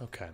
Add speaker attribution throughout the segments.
Speaker 1: Okay.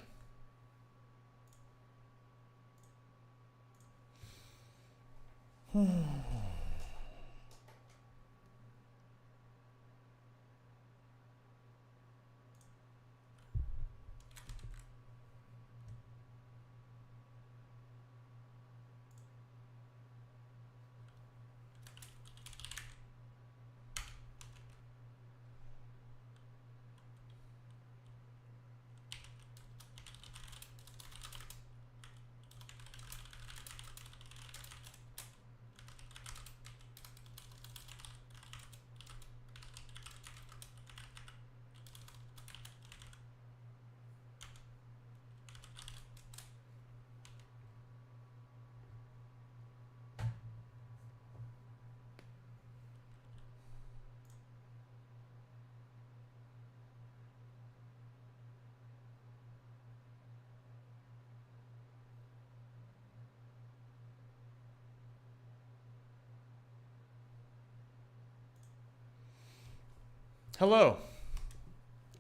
Speaker 1: Hello.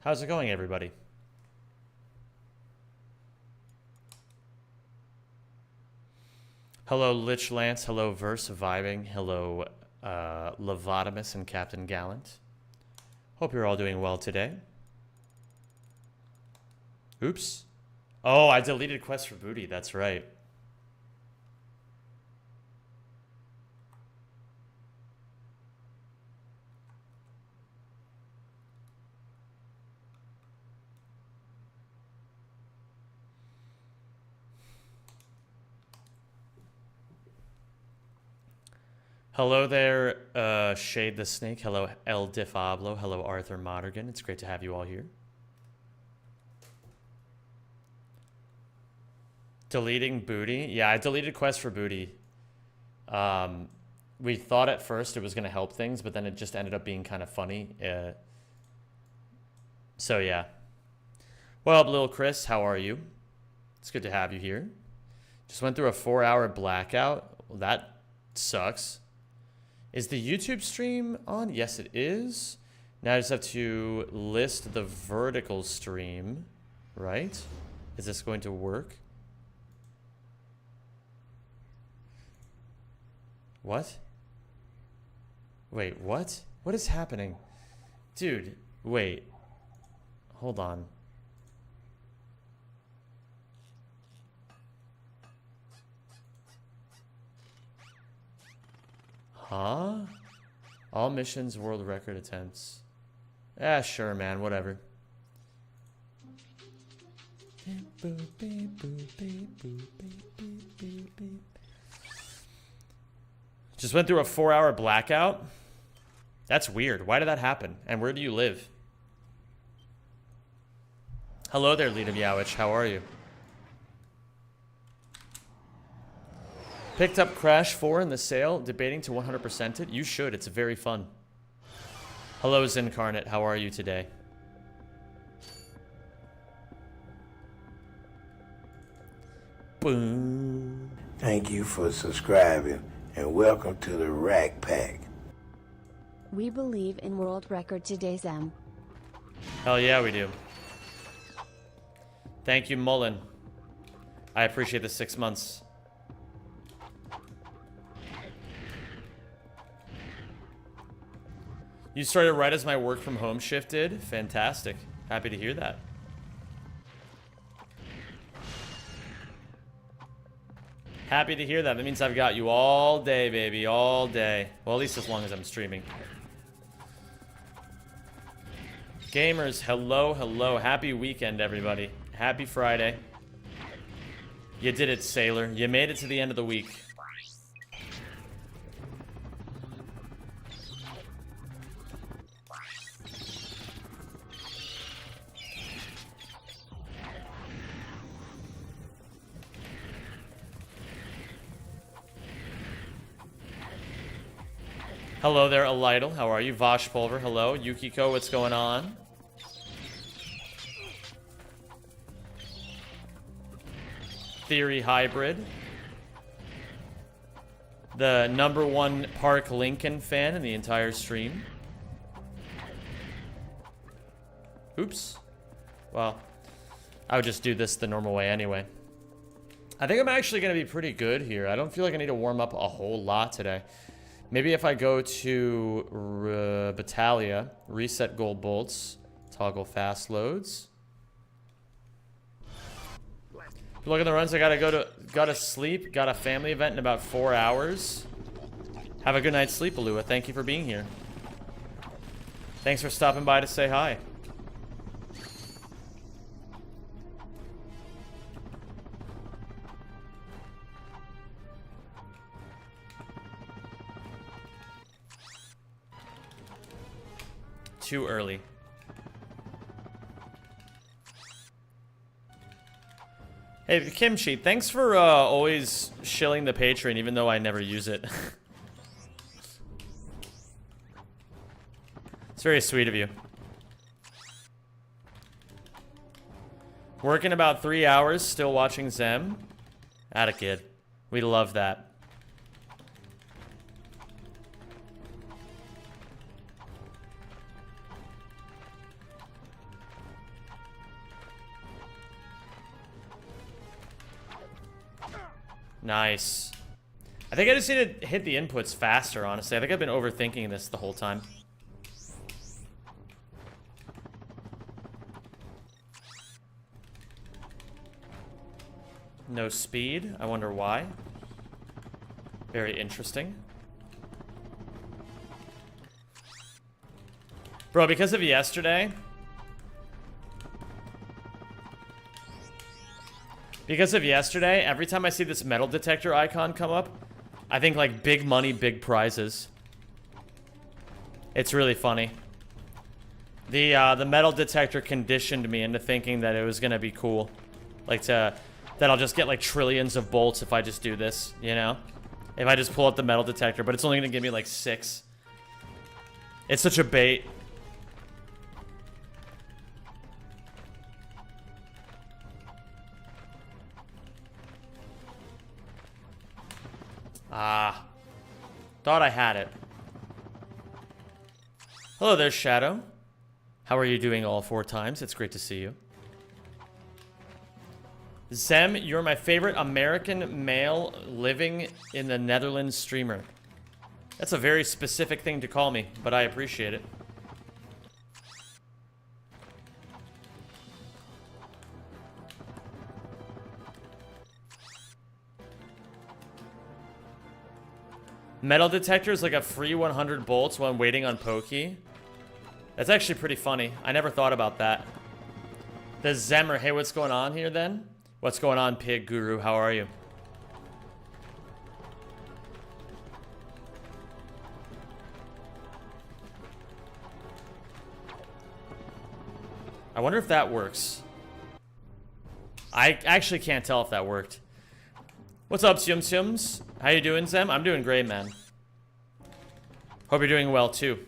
Speaker 1: How's it going, everybody? Hello, Lich Lance. Hello, Verse Vibing. Hello, Levotimus and Captain Gallant. Hope you're all doing well today. Oops. Oh, I deleted Quest for Booty. That's right. Hello there, Shade the Snake. Hello, El Difablo. Hello, Arthur Monaghan. It's great to have you all here. Deleting Booty? Yeah, I deleted Quest for Booty. We thought at first it was going to help things, but then it just ended up being kind of funny. So, yeah. Well, little Chris, how are you? It's good to have you here. Just went through a 4-hour blackout. Well, that sucks. Is the YouTube stream on? Yes, it is. Now I just have to list the vertical stream, right? Is this going to work? What? Wait, what? What is happening? Dude, wait. Hold on. Huh? All missions, world record attempts. Ah, sure, man. Whatever. Just went through a 4-hour blackout. That's weird. Why did that happen? And where do you live? Hello there, Lita Meowich. How are you? Picked up Crash 4 in the sale, debating to 100% it. You should. It's very fun. Hello, Zincarnate. How are you today? Boom.
Speaker 2: Thank you for subscribing and welcome to the Rack Pack.
Speaker 3: We believe in world record today, Zem.
Speaker 1: Hell yeah, we do. Thank you, Mullen. I appreciate the 6 months. You started right as my work from home shift did? Fantastic. Happy to hear that. Happy to hear that. That means I've got you all day, baby. All day. Well, at least as long as I'm streaming. Gamers, hello, hello. Happy weekend, everybody. Happy Friday. You did it, Sailor. You made it to the end of the week. Hello there, Elidal. How are you? Vosh Pulver, hello. Yukiko, what's going on? Theory Hybrid. The #1 Park Lincoln fan in the entire stream. Oops. Well, I would just do this the normal way anyway. I think I'm actually going to be pretty good here. I don't feel like I need to warm up a whole lot today. Maybe if I go to Battalia, reset gold bolts, toggle fast loads. Look at the runs. I gotta sleep. Got a family event in about 4 hours. Have a good night's sleep, Alua. Thank you for being here. Thanks for stopping by to say hi. Too early. Hey, Kimchi, thanks for always shilling the Patreon, even though I never use it. It's very sweet of you. Working about 3 hours, still watching Zem. Atta kid. We love that. Nice. I think I just need to hit the inputs faster, honestly. I think I've been overthinking this the whole time. No speed. I wonder why. Very interesting. Bro, because of yesterday... every time I see this metal detector icon come up, I think like big money, big prizes. It's really funny. The metal detector conditioned me into thinking that it was gonna be cool. Like that I'll just get like trillions of bolts if I just do this, you know? If I just pull up the metal detector, but it's only gonna give me like 6. It's such a bait. Ah. Thought I had it. Hello there, Shadow. How are you doing all 4 times? It's great to see you. Zem, you're my favorite American male living in the Netherlands streamer. That's a very specific thing to call me, but I appreciate it. Metal detector is like a free 100 bolts when waiting on Pokey. That's actually pretty funny. I never thought about that. The Zemmer. Hey, what's going on here then? What's going on, Pig Guru? How are you? I wonder if that works. I actually can't tell if that worked. What's up, Sium Siums? How you doing, Zem? I'm doing great, man. Hope you're doing well, too.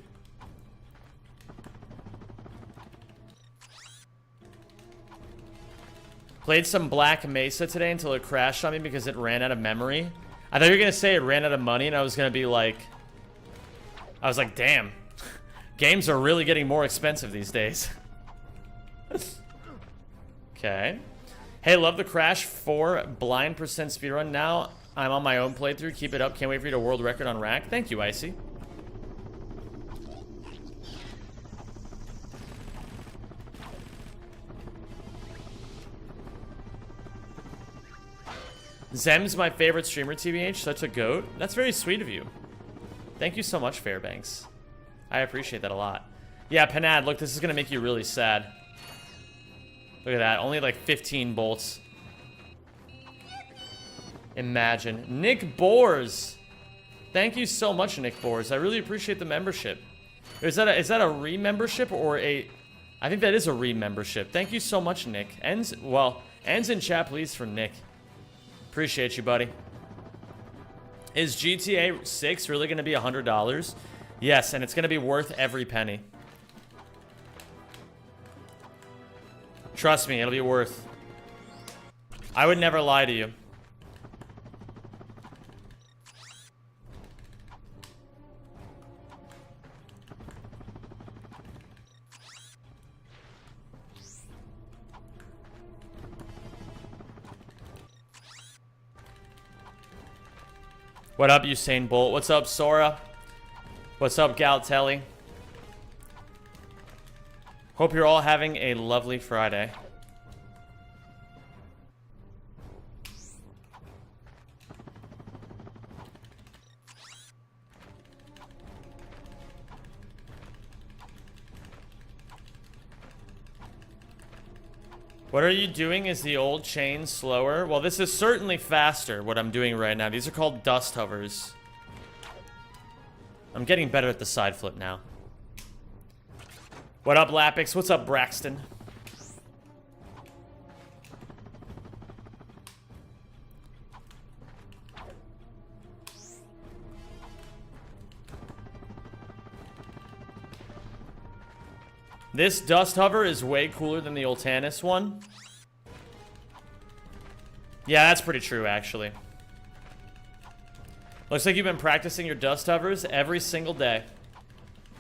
Speaker 1: Played some Black Mesa today until it crashed on me because it ran out of memory. I thought you were going to say it ran out of money, and I was going to be like... I was like, damn. Games are really getting more expensive these days. Okay. Hey, love the Crash 4 blind percent speedrun. Now I'm on my own playthrough. Keep it up. Can't wait for you to world record on rack. Thank you, Icy. Zem's my favorite streamer, TBH. Such a goat. That's very sweet of you. Thank you so much, Fairbanks. I appreciate that a lot. Yeah, Panad, look, this is going to make you really sad. Look at that. Only like 15 bolts. Imagine. Nick Boers. Thank you so much, Nick Boers. I really appreciate the membership. Is that a re-membership or a... I think that is a re-membership. Thank you so much, Nick. Ends in chat, please, for Nick. Appreciate you, buddy. Is GTA 6 really going to be $100? Yes, and it's going to be worth every penny. Trust me, it'll be worth. I would never lie to you. What up, Usain Bolt? What's up, Sora? What's up, Galtelli? Hope you're all having a lovely Friday. What are you doing? Is the old chain slower? Well, this is certainly faster, what I'm doing right now. These are called dust hovers. I'm getting better at the side flip now. What up, Lapix? What's up, Braxton? This dust hover is way cooler than the old Tannis one. Yeah, that's pretty true, actually. Looks like you've been practicing your dust hovers every single day.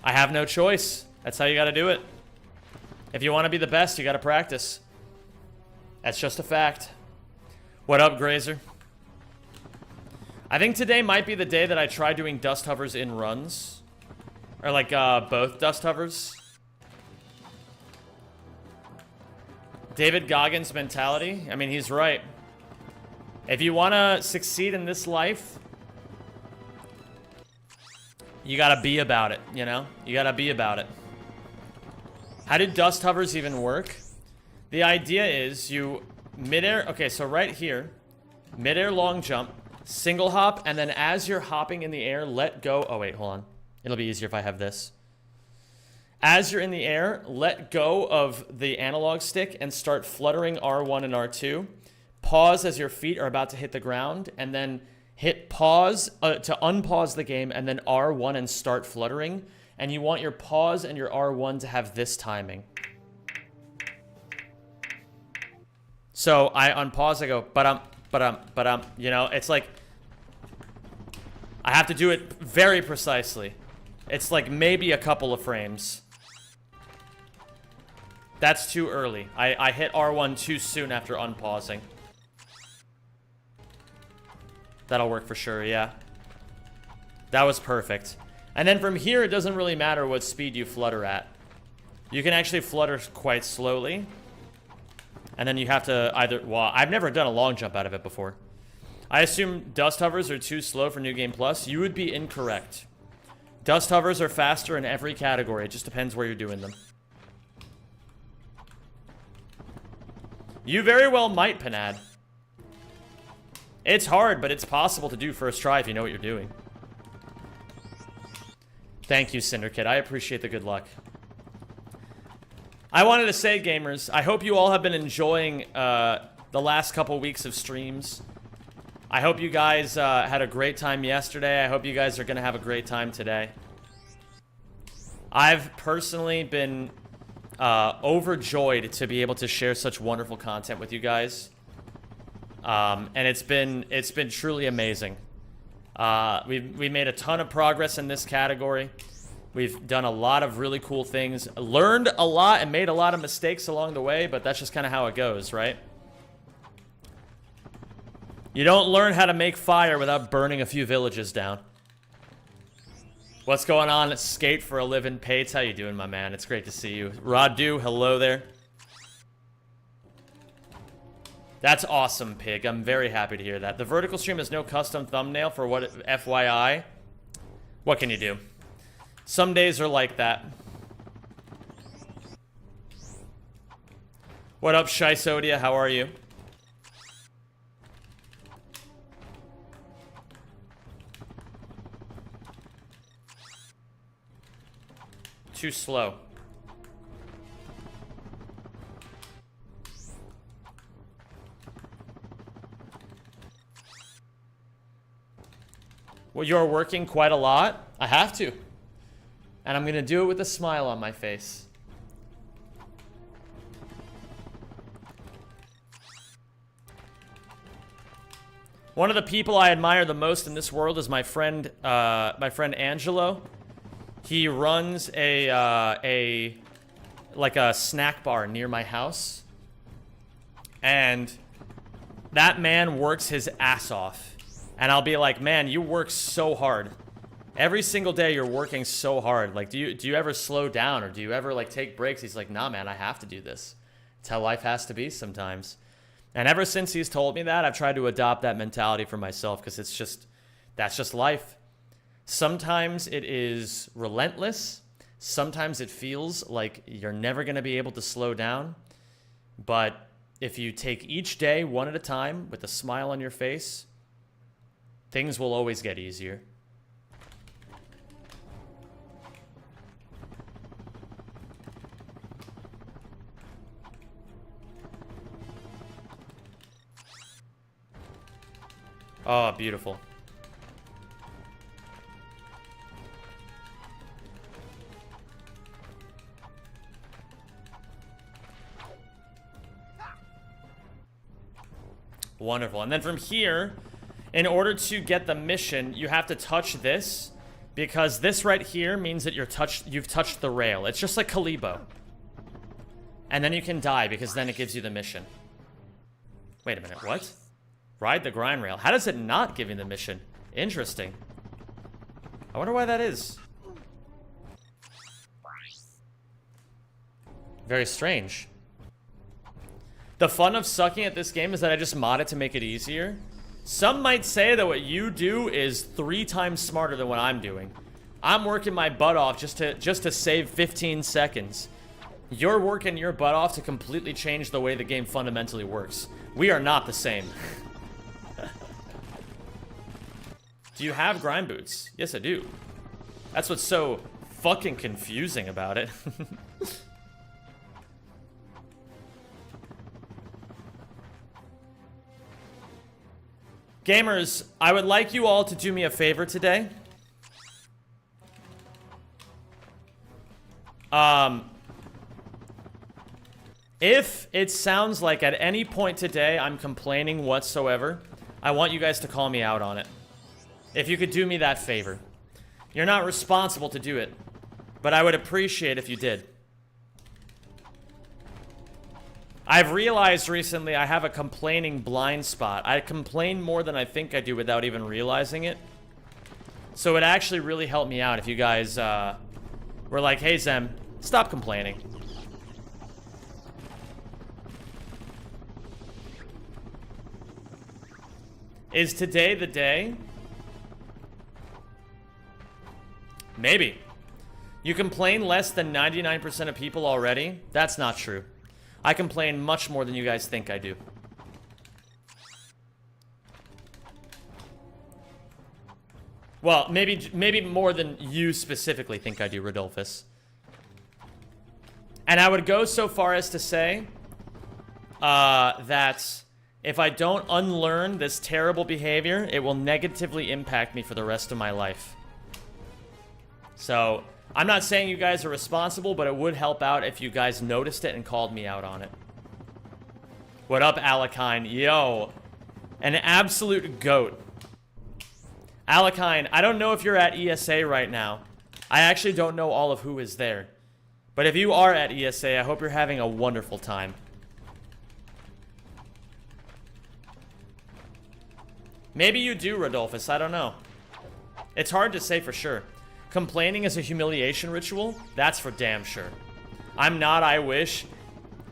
Speaker 1: I have no choice. That's how you gotta do it. If you want to be the best, you gotta practice. That's just a fact. What up, Grazer? I think today might be the day that I try doing dust hovers in runs. Or like, both dust hovers. David Goggins' mentality. I mean, he's right. If you want to succeed in this life, you got to be about it, you know? You got to be about it. How do dust hovers even work? The idea is you midair... Okay, so right here, midair long jump, single hop, and then as you're hopping in the air, let go... Oh, wait, hold on. It'll be easier if I have this. As you're in the air, let go of the analog stick and start fluttering R1 and R2. Pause as your feet are about to hit the ground, and then hit pause to unpause the game, and then R1 and start fluttering. And you want your pause and your R1 to have this timing. So I unpause, I go, ba-dum. You know, it's like, I have to do it very precisely. It's like maybe a couple of frames. That's too early. I hit R1 too soon after unpausing. That'll work for sure, yeah. That was perfect. And then from here, it doesn't really matter what speed you flutter at. You can actually flutter quite slowly. And then you have to either... Well, I've never done a long jump out of it before. I assume dust hovers are too slow for New Game Plus. You would be incorrect. Dust hovers are faster in every category. It just depends where you're doing them. You very well might, Panad. It's hard, but it's possible to do first try if you know what you're doing. Thank you, Cinderkid. I appreciate the good luck. I wanted to say, gamers, I hope you all have been enjoying the last couple weeks of streams. I hope you guys had a great time yesterday. I hope you guys are going to have a great time today. I've personally been overjoyed to be able to share such wonderful content with you guys. And it's been truly amazing. We made a ton of progress in this category. We've done a lot of really cool things, learned a lot and made a lot of mistakes along the way, but that's just kind of how it goes, right? You don't learn how to make fire without burning a few villages down. What's going on? It's Skate for a Living. Pates, how you doing, my man? It's great to see you. Radu, hello there. That's awesome, Pig. I'm very happy to hear that. The vertical stream has no custom thumbnail for what FYI. What can you do? Some days are like that. What up, Shysodia? How are you? Too slow. Well, you're working quite a lot. I have to. And I'm going to do it with a smile on my face. One of the people I admire the most in this world is my friend Angelo. He runs a snack bar near my house. And that man works his ass off. And I'll be like, man, you work so hard. Every single day you're working so hard. Like, do you ever slow down, or do you ever like take breaks? He's like, nah, man, I have to do this. It's how life has to be sometimes. And ever since he's told me that, I've tried to adopt that mentality for myself, because that's just life. Sometimes it is relentless. Sometimes it feels like you're never going to be able to slow down. But if you take each day one at a time with a smile on your face, things will always get easier. Oh, beautiful. Wonderful. And then from here, in order to get the mission, you have to touch this, because this right here means that you've touched the rail. It's just like Kalibo. And then you can die, because then it gives you the mission. Wait a minute, what? Ride the grind rail. How does it not give you the mission? Interesting. I wonder why that is. Very strange. The fun of sucking at this game is that I just mod it to make it easier. Some might say that what you do is 3 times smarter than what I'm doing. I'm working my butt off just to save 15 seconds. You're working your butt off to completely change the way the game fundamentally works. We are not the same. Do you have grind boots? Yes, I do. That's what's so fucking confusing about it. Gamers, I would like you all to do me a favor today. If it sounds like at any point today I'm complaining whatsoever, I want you guys to call me out on it. If you could do me that favor. You're not responsible to do it, but I would appreciate if you did. I've realized recently I have a complaining blind spot. I complain more than I think I do without even realizing it. So it actually really helped me out if you guys were like, hey Zem, stop complaining. Is today the day? Maybe. You complain less than 99% of people already? That's not true. I complain much more than you guys think I do. Well, maybe more than you specifically think I do, Rodolphus. And I would go so far as to say that if I don't unlearn this terrible behavior, it will negatively impact me for the rest of my life. So, I'm not saying you guys are responsible, but it would help out if you guys noticed it and called me out on it. What up, Alakine? Yo, an absolute goat. Alakine, I don't know if you're at ESA right now. I actually don't know all of who is there. But if you are at ESA, I hope you're having a wonderful time. Maybe you do, Rodolphus, I don't know. It's hard to say for sure. Complaining is a humiliation ritual? That's for damn sure. I'm not, I wish.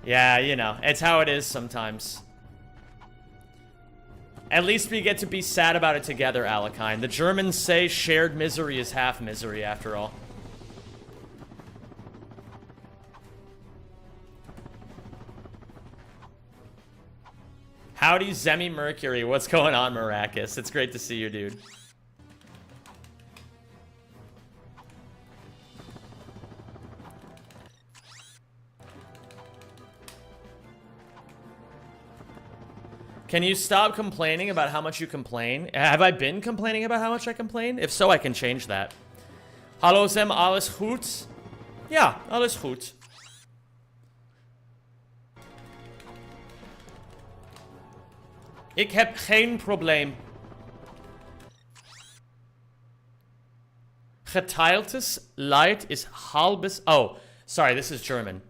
Speaker 1: Yeah, you know, it's how it is sometimes. At least we get to be sad about it together, Alakine. The Germans say shared misery is half misery, after all. Howdy, Zemi Mercury. What's going on, Maracus? It's great to see you, dude. Can you stop complaining about how much you complain? Have I been complaining about how much I complain? If so, I can change that. Hallo Zem, alles goed? Ja, alles goed. Ik heb geen probleem. Geteiltes Leid is halbes... Oh, sorry, this is German.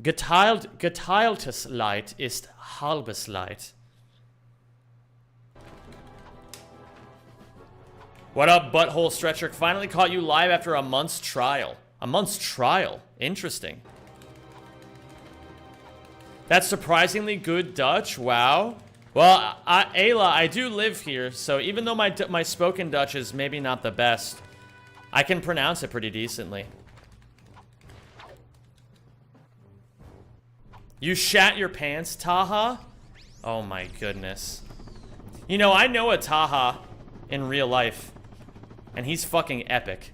Speaker 1: Geteiltes Leid ist halbes Leid. What up, butthole stretcher? Finally caught you live after a month's trial. A month's trial. Interesting. That's surprisingly good Dutch. Wow. Well, Ayla, I do live here, so even though my spoken Dutch is maybe not the best, I can pronounce it pretty decently. You shat your pants, Taha? Oh my goodness. You know, I know a Taha in real life, and he's fucking epic.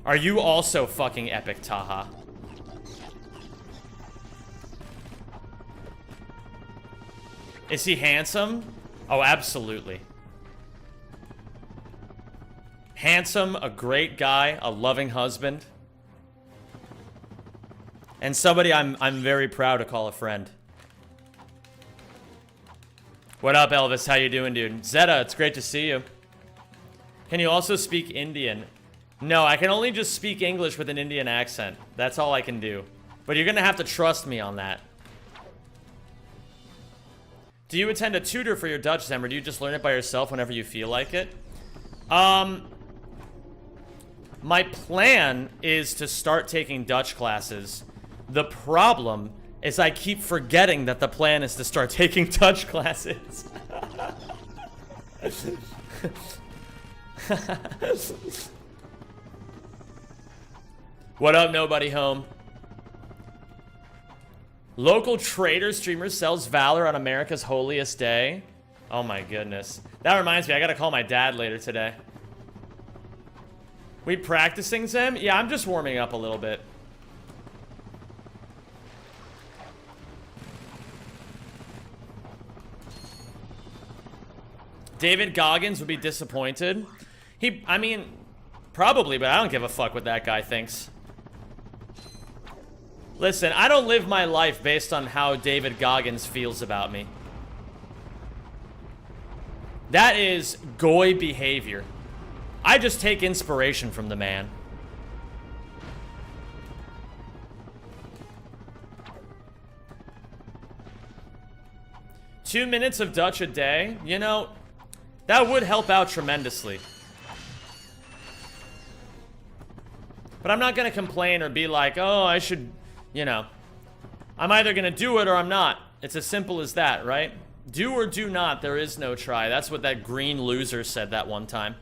Speaker 1: Are you also fucking epic, Taha? Is he handsome? Oh, absolutely. Handsome, a great guy, a loving husband. And somebody I'm very proud to call a friend. What up, Elvis? How you doing, dude? Zeta, it's great to see you. Can you also speak Indian? No, I can only just speak English with an Indian accent. That's all I can do. But you're gonna have to trust me on that. Do you attend a tutor for your Dutch, Zem, or do you just learn it by yourself whenever you feel like it? My plan is to start taking Dutch classes. The problem is I keep forgetting that the plan is to start taking Dutch classes. What up, nobody home? Local trader streamer sells Valor on America's holiest day. Oh my goodness. That reminds me, I gotta call my dad later today. We practicing, Zem? Yeah, I'm just warming up a little bit. David Goggins would be disappointed. I mean, probably, but I don't give a fuck what that guy thinks. Listen, I don't live my life based on how David Goggins feels about me. That is goy behavior. I just take inspiration from the man. Two minutes of Dutch a day, you know, that would help out tremendously. But I'm not gonna complain or be like, oh, I should, you know. I'm either gonna do it or I'm not. It's as simple as that, right? Do or do not, there is no try. That's what that green loser said that one time.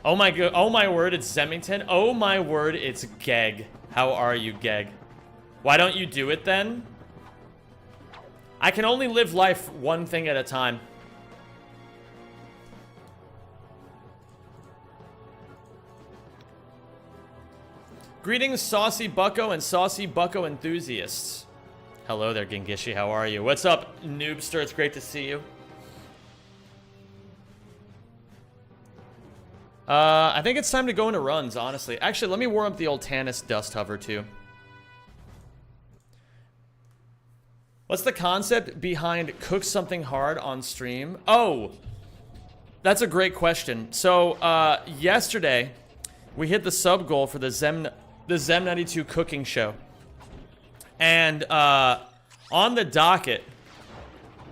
Speaker 1: Oh my word, it's Zemington. Oh my word, it's Geg. How are you, Geg? Why don't you do it then? I can only live life one thing at a time. Greetings, Saucy Bucko and Saucy Bucko enthusiasts. Hello there, Gengishi. How are you? What's up, Noobster? It's great to see you. I think it's time to go into runs, honestly. Actually, let me warm up the old Tannis Dust Hover, too. What's the concept behind cook something hard on stream? Oh, that's a great question. So, yesterday, we hit the sub goal for the Zem92 cooking show. And, on the docket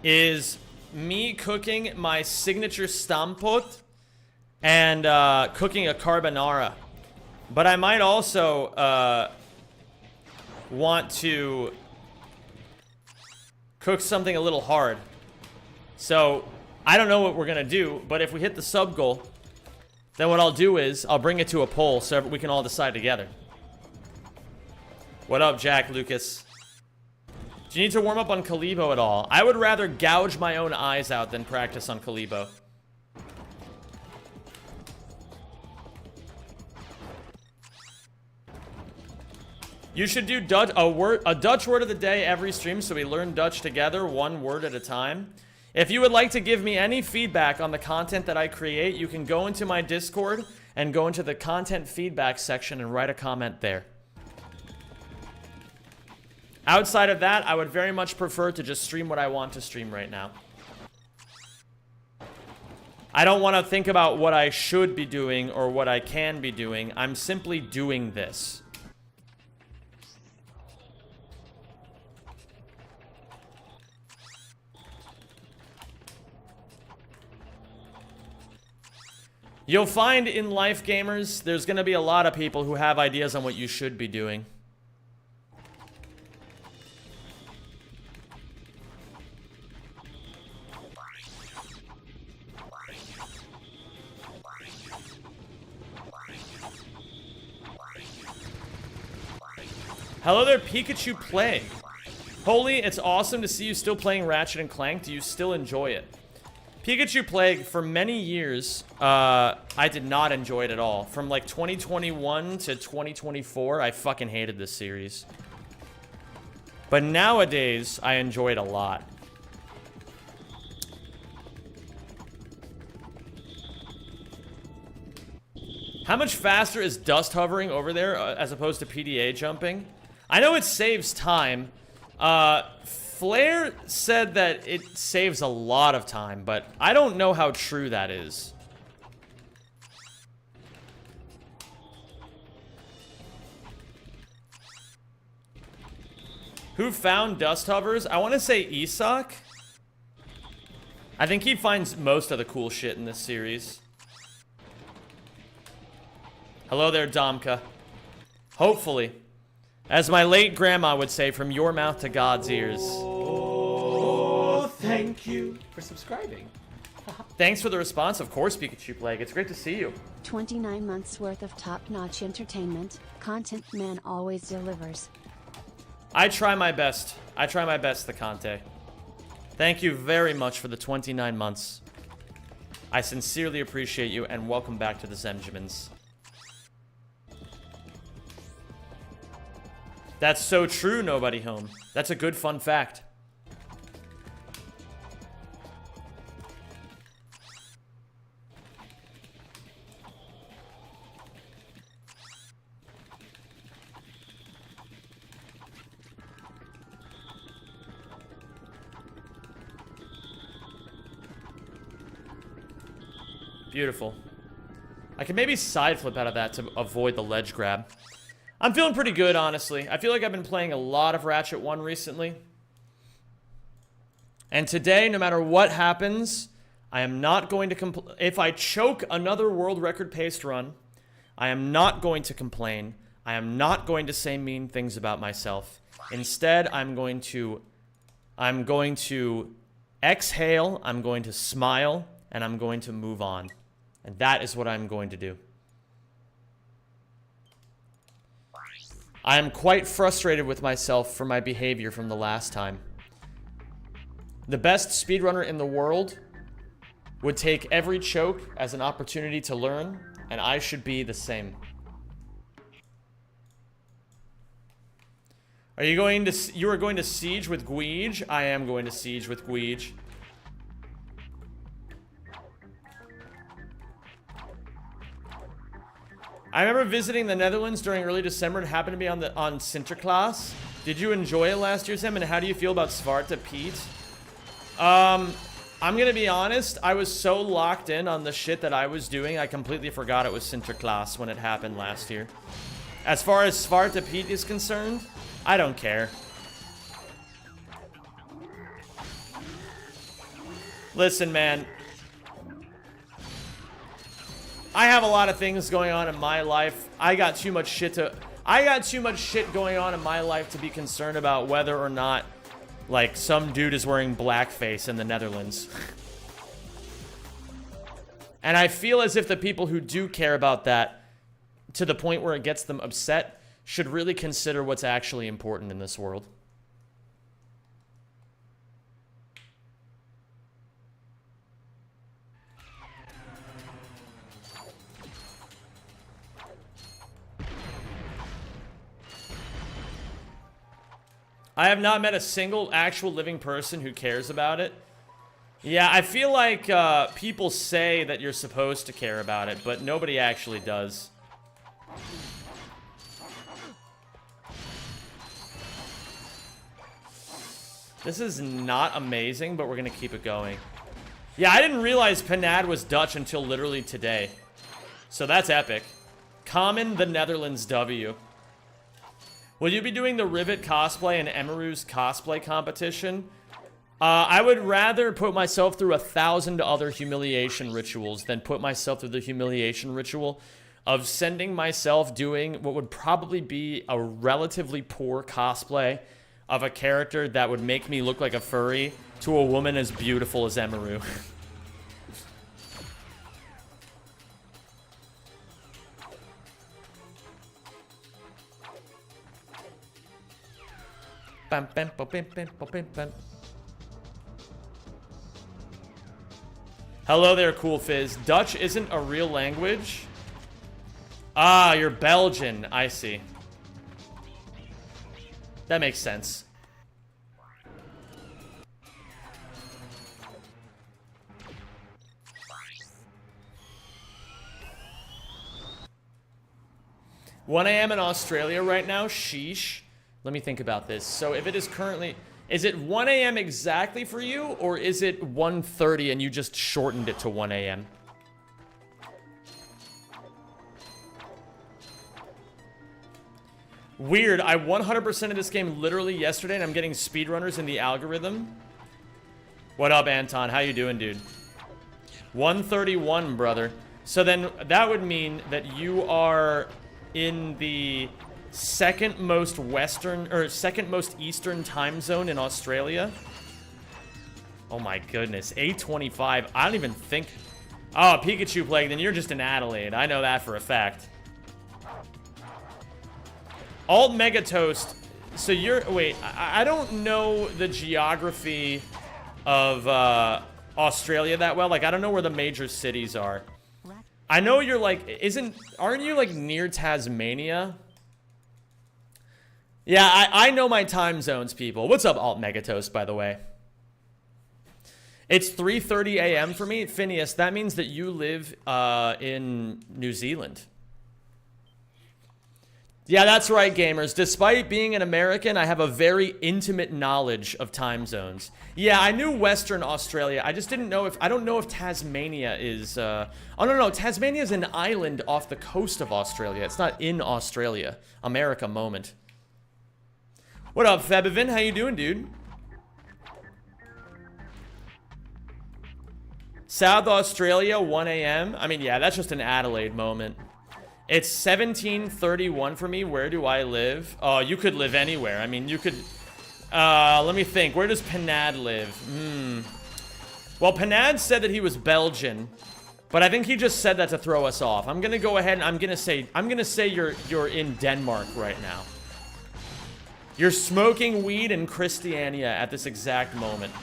Speaker 1: is me cooking my signature stampot and cooking a carbonara. But I might also want to cook something a little hard. So I don't know what we're gonna do, but if we hit the sub goal, then what I'll do is I'll bring it to a poll so we can all decide together. What up, Jack Lucas? Do you need to warm up on Kalibo at all? I would rather gouge my own eyes out than practice on Kalibo. You should do a Dutch word of the day every stream so we learn Dutch together, one word at a time. If you would like to give me any feedback on the content that I create, you can go into my Discord and go into the content feedback section and write a comment there. Outside of that, I would very much prefer to just stream what I want to stream right now. I don't want to think about what I should be doing or what I can be doing. I'm simply doing this. You'll find in life, gamers, there's going to be a lot of people who have ideas on what you should be doing. Hello there, Pikachu Plague. Holy, it's awesome to see you still playing Ratchet and Clank. Do you still enjoy it? Pikachu Plague, for many years, I did not enjoy it at all. From like 2021 to 2024, I fucking hated this series. But nowadays, I enjoy it a lot. How much faster is dust hovering over there as opposed to PDA jumping? I know it saves time. Flair said that it saves a lot of time, but I don't know how true that is. Who found dust hovers? I want to say Isak. I think he finds most of the cool shit in this series. Hello there, Domka. Hopefully. As my late grandma would say, from your mouth to God's ears.
Speaker 4: Oh, thank you for subscribing.
Speaker 1: Thanks for the response, of course, Pikachu Plague. It's great to see you.
Speaker 3: 29 months worth of top-notch entertainment. Content man always delivers.
Speaker 1: I try my best. I try my best, the Conte. Thank you very much for the 29 months. I sincerely appreciate you, and welcome back to the Zemjamins. That's so true, Nobody Home. That's a good fun fact. Beautiful. I can maybe side flip out of that to avoid the ledge grab. I'm feeling pretty good, honestly. I feel like I've been playing a lot of Ratchet 1 recently. And today, no matter what happens, I am not going to if I choke another world record paced run, I am not going to complain. I am not going to say mean things about myself. Instead, I'm going to exhale, I'm going to smile, and I'm going to move on. And that is what I'm going to do. I am quite frustrated with myself for my behavior from the last time. The best speedrunner in the world would take every choke as an opportunity to learn, and I should be the same. Are you going to... You are going to siege with Guige? I am going to siege with Guige. I remember visiting the Netherlands during early December. It happened to be on Sinterklaas. Did you enjoy it last year, Sam? And how do you feel about Zwarte Piet? I'm gonna be honest. I was so locked in on the shit that I was doing, I completely forgot it was Sinterklaas when it happened last year. As far as Zwarte Piet is concerned, I don't care. Listen, man. I have a lot of things going on in my life. I got too much shit going on in my life to be concerned about whether or not, like, some dude is wearing blackface in the Netherlands. And I feel as if the people who do care about that, to the point where it gets them upset, should really consider what's actually important in this world. I have not met a single actual living person who cares about it. Yeah, I feel like people say that you're supposed to care about it, but nobody actually does. This is not amazing, but we're gonna keep it going. Yeah, I didn't realize Panad was Dutch until literally today. So that's epic. Common the Netherlands W. Will you be doing the Rivet cosplay and Emeru's cosplay competition? I would rather put myself through 1,000 other humiliation rituals than put myself through the humiliation ritual of sending myself doing what would probably be a relatively poor cosplay of a character that would make me look like a furry to a woman as beautiful as Emaru. Bam, bam, bam, bam, bam, bam, bam. Hello there, Cool Fizz. Dutch isn't a real language. Ah, you're Belgian. I see. That makes sense. $1 a.m. in Australia right now? Sheesh. Let me think about this. So if it is currently... Is it 1 a.m. exactly for you? Or is it 1:30 and you just shortened it to 1 a.m.? Weird. I 100% of this game literally yesterday and I'm getting speedrunners in the algorithm. What up, Anton? How you doing, dude? 1:31, brother. So then that would mean that you are in the second most western or second most eastern time zone in Australia. Oh my goodness. 8:25. I don't even think... Oh, Pikachu Plague, then you're just in Adelaide. I know that for a fact. Alt Mega Toast. So you're... Wait, I don't know the geography of Australia that well. Like, I don't know where the major cities are. I know you're like... Aren't you like near Tasmania? Yeah, I know my time zones, people. What's up, Alt Mega Toast, by the way? It's 3:30 a.m. for me. Phineas, that means that you live in New Zealand. Yeah, that's right, gamers. Despite being an American, I have a very intimate knowledge of time zones. Yeah, I knew Western Australia. I just didn't know if... I don't know if Tasmania is... Oh, no, Tasmania is an island off the coast of Australia. It's not in Australia. America moment. What up, Febivin? How you doing, dude? South Australia, 1 a.m. I mean, yeah, that's just an Adelaide moment. It's 17:31 for me. Where do I live? Oh, you could live anywhere. I mean, you could... let me think. Where does Panad live? Well, Panad said that he was Belgian, but I think he just said that to throw us off. I'm gonna go ahead and I'm gonna say you're in Denmark right now. You're smoking weed in Christiania at this exact moment.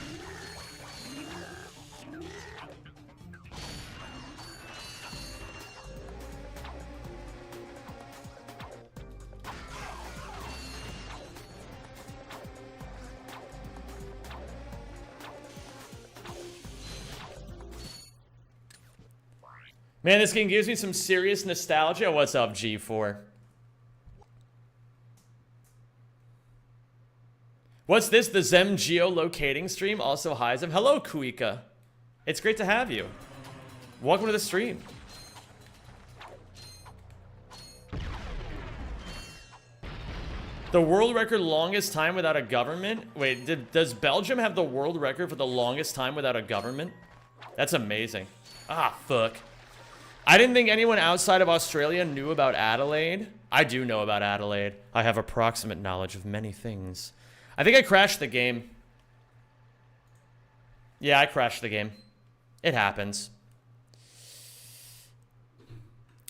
Speaker 1: Man, this game gives me some serious nostalgia. What's up, G4? What's this? The Zem geolocating stream? Also, hi, Zem. Hello, Kuika. It's great to have you. Welcome to the stream. The world record longest time without a government? Wait, does Belgium have the world record for the longest time without a government? That's amazing. Ah, fuck. I didn't think anyone outside of Australia knew about Adelaide. I do know about Adelaide. I have approximate knowledge of many things. I think I crashed the game. Yeah, I crashed the game. It happens.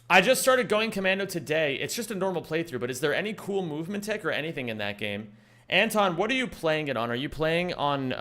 Speaker 1: I just started going commando today. It's just a normal playthrough, but is there any cool movement tech or anything in that game? Anton, what are you playing it on? Are you playing on